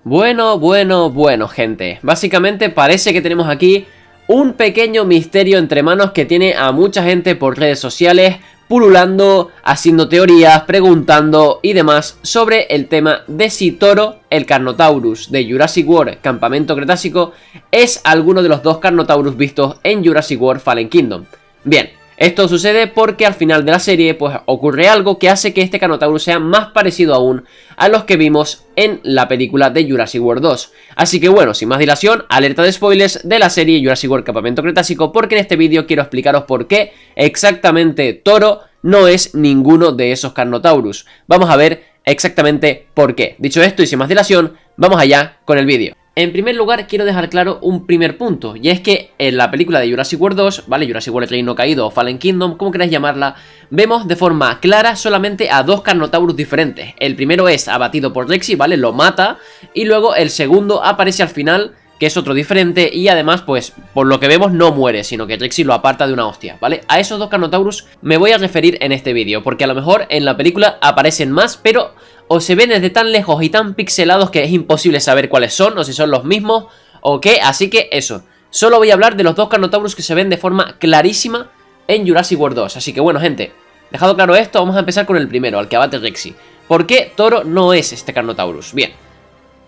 Bueno, gente. Básicamente parece que tenemos aquí un pequeño misterio entre manos que tiene a mucha gente por redes sociales pululando, haciendo teorías, preguntando y demás sobre el tema de si Toro, el Carnotaurus de Jurassic World Campamento Cretácico, es alguno de los dos Carnotaurus vistos en Jurassic World Fallen Kingdom. Bien, esto sucede porque al final de la serie pues ocurre algo que hace que este Carnotaurus sea más parecido aún a los que vimos en la película de Jurassic World 2. Así que bueno, sin más dilación, alerta de spoilers de la serie Jurassic World Campamento Cretácico, porque en este vídeo quiero explicaros por qué exactamente Toro no es ninguno de esos Carnotaurus. Vamos a ver exactamente por qué. Dicho esto y sin más dilación, vamos allá con el vídeo. En primer lugar, quiero dejar claro un primer punto, y es que en la película de Jurassic World 2, ¿vale? Jurassic World Reino Caído o Fallen Kingdom, como queráis llamarla, vemos de forma clara solamente a dos Carnotaurus diferentes. El primero es abatido por Rexy, ¿vale? Lo mata, y luego el segundo aparece al final, que es otro diferente, y además, pues, por lo que vemos no muere, sino que Rexy lo aparta de una hostia, ¿vale? A esos dos Carnotaurus me voy a referir en este vídeo, porque a lo mejor en la película aparecen más, pero o se ven desde tan lejos y tan pixelados que es imposible saber cuáles son, o si son los mismos, o qué, así que eso. Solo voy a hablar de los dos Carnotaurus que se ven de forma clarísima en Jurassic World 2, así que bueno, gente, dejado claro esto, vamos a empezar con el primero, al que abate Rexy. ¿Por qué Toro no es este Carnotaurus? Bien.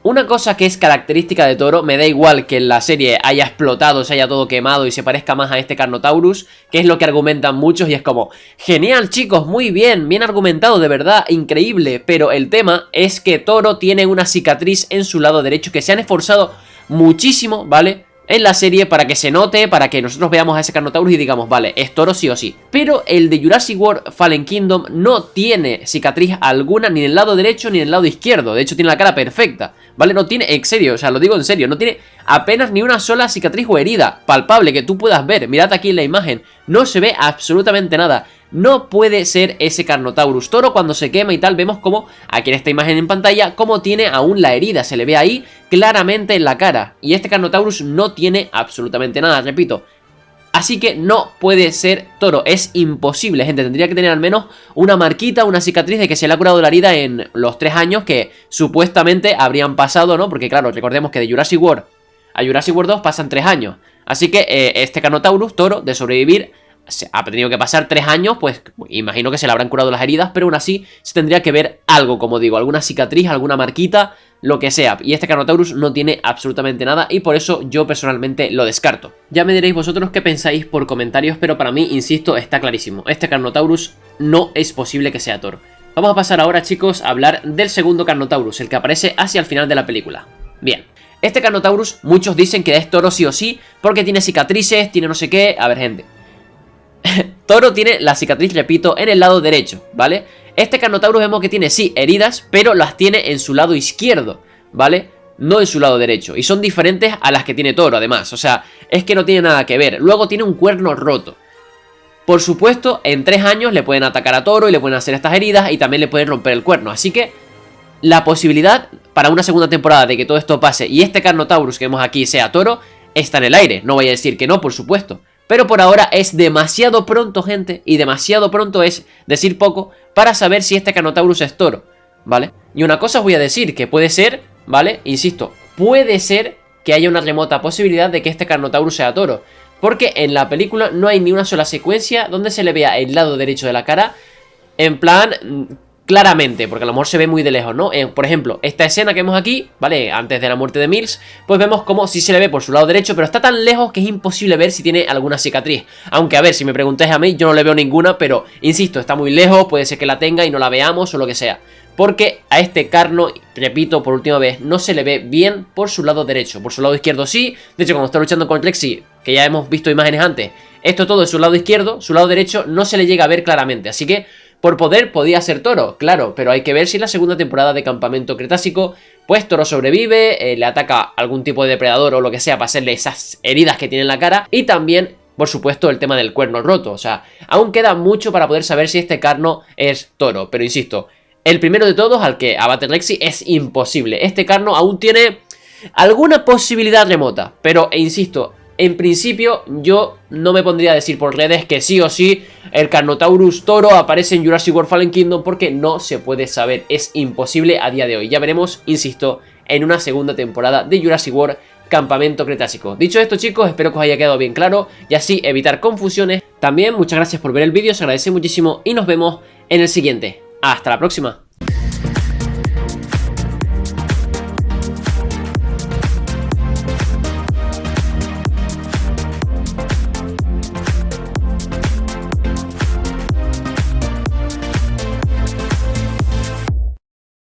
Una cosa que es característica de Toro, me da igual que en la serie haya explotado, se haya todo quemado y se parezca más a este Carnotaurus, que es lo que argumentan muchos y es como, genial chicos, muy bien, bien argumentado, de verdad, increíble, pero el tema es que Toro tiene una cicatriz en su lado derecho que se han esforzado muchísimo, ¿vale? En la serie para que se note, para que nosotros veamos a ese Carnotaurus y digamos, vale, es Toro sí o sí. Pero el de Jurassic World Fallen Kingdom no tiene cicatriz alguna ni en el lado derecho ni en el lado izquierdo. De hecho tiene la cara perfecta, ¿vale? No tiene, en serio, o sea, lo digo en serio, no tiene apenas ni una sola cicatriz o herida palpable que tú puedas ver. Mirad aquí en la imagen, no se ve absolutamente nada. No puede ser ese Carnotaurus. Toro cuando se quema y tal, vemos como, aquí en esta imagen en pantalla, como tiene aún la herida, se le ve ahí claramente en la cara. Y este Carnotaurus no tiene absolutamente nada, repito. Así que no puede ser Toro, es imposible, gente. Tendría que tener al menos una marquita, una cicatriz de que se le ha curado la herida en los 3 años que supuestamente habrían pasado, ¿no? Porque claro, recordemos que de Jurassic World a Jurassic World 2 pasan 3 años. Así que este Carnotaurus, Toro, de sobrevivir, ha tenido que pasar 3 años, pues imagino que se le habrán curado las heridas, pero aún así se tendría que ver algo, como digo, alguna cicatriz, alguna marquita, lo que sea. Y este Carnotaurus no tiene absolutamente nada y por eso yo personalmente lo descarto. Ya me diréis vosotros qué pensáis por comentarios, pero para mí, insisto, está clarísimo. Este Carnotaurus no es posible que sea Toro. Vamos a pasar ahora, chicos, a hablar del segundo Carnotaurus, el que aparece hacia el final de la película. Bien. Este Carnotaurus, muchos dicen que es Toro sí o sí, porque tiene cicatrices, tiene no sé qué. A ver, gente, Toro tiene la cicatriz, repito, en el lado derecho, ¿vale? Este Carnotaurus vemos que tiene, sí, heridas, pero las tiene en su lado izquierdo, ¿vale? No en su lado derecho, y son diferentes a las que tiene Toro, además, o sea, es que no tiene nada que ver. Luego tiene un cuerno roto. Por supuesto, en 3 años le pueden atacar a Toro y le pueden hacer estas heridas y también le pueden romper el cuerno, así que la posibilidad para una segunda temporada de que todo esto pase y este Carnotaurus que vemos aquí sea Toro, está en el aire. No voy a decir que no, por supuesto, pero por ahora es demasiado pronto, gente, y demasiado pronto es decir poco para saber si este Carnotaurus es Toro, ¿vale? Y una cosa os voy a decir, que puede ser, ¿vale? Insisto, puede ser que haya una remota posibilidad de que este Carnotaurus sea Toro, porque en la película no hay ni una sola secuencia donde se le vea el lado derecho de la cara en plan claramente, porque a lo mejor se ve muy de lejos, ¿no? Por ejemplo, esta escena que vemos aquí, ¿vale? Antes de la muerte de Mills, pues vemos como sí se le ve por su lado derecho, pero está tan lejos que es imposible ver si tiene alguna cicatriz. Aunque, a ver, si me preguntáis a mí, yo no le veo ninguna, pero, insisto, está muy lejos, puede ser que la tenga y no la veamos o lo que sea. Porque a este Carno, repito por última vez, no se le ve bien por su lado derecho. Por su lado izquierdo sí. De hecho, cuando está luchando con Rexy, que ya hemos visto imágenes antes, esto todo es su lado izquierdo, su lado derecho no se le llega a ver claramente. Así que por poder podía ser Toro, claro, pero hay que ver si en la segunda temporada de Campamento Cretácico pues Toro sobrevive, le ataca algún tipo de depredador o lo que sea para hacerle esas heridas que tiene en la cara. Y también, por supuesto, el tema del cuerno roto. O sea, aún queda mucho para poder saber si este Carno es Toro, pero insisto, el primero de todos, al que abate Rexy, es imposible. Este Carno aún tiene alguna posibilidad remota, pero, insisto, en principio yo no me pondría a decir por redes que sí o sí el Carnotaurus Toro aparece en Jurassic World Fallen Kingdom, porque no se puede saber, es imposible a día de hoy. Ya veremos, insisto, en una segunda temporada de Jurassic World Campamento Cretácico. Dicho esto, chicos, espero que os haya quedado bien claro y así evitar confusiones. También muchas gracias por ver el vídeo, se agradece muchísimo y nos vemos en el siguiente. ¡Hasta la próxima!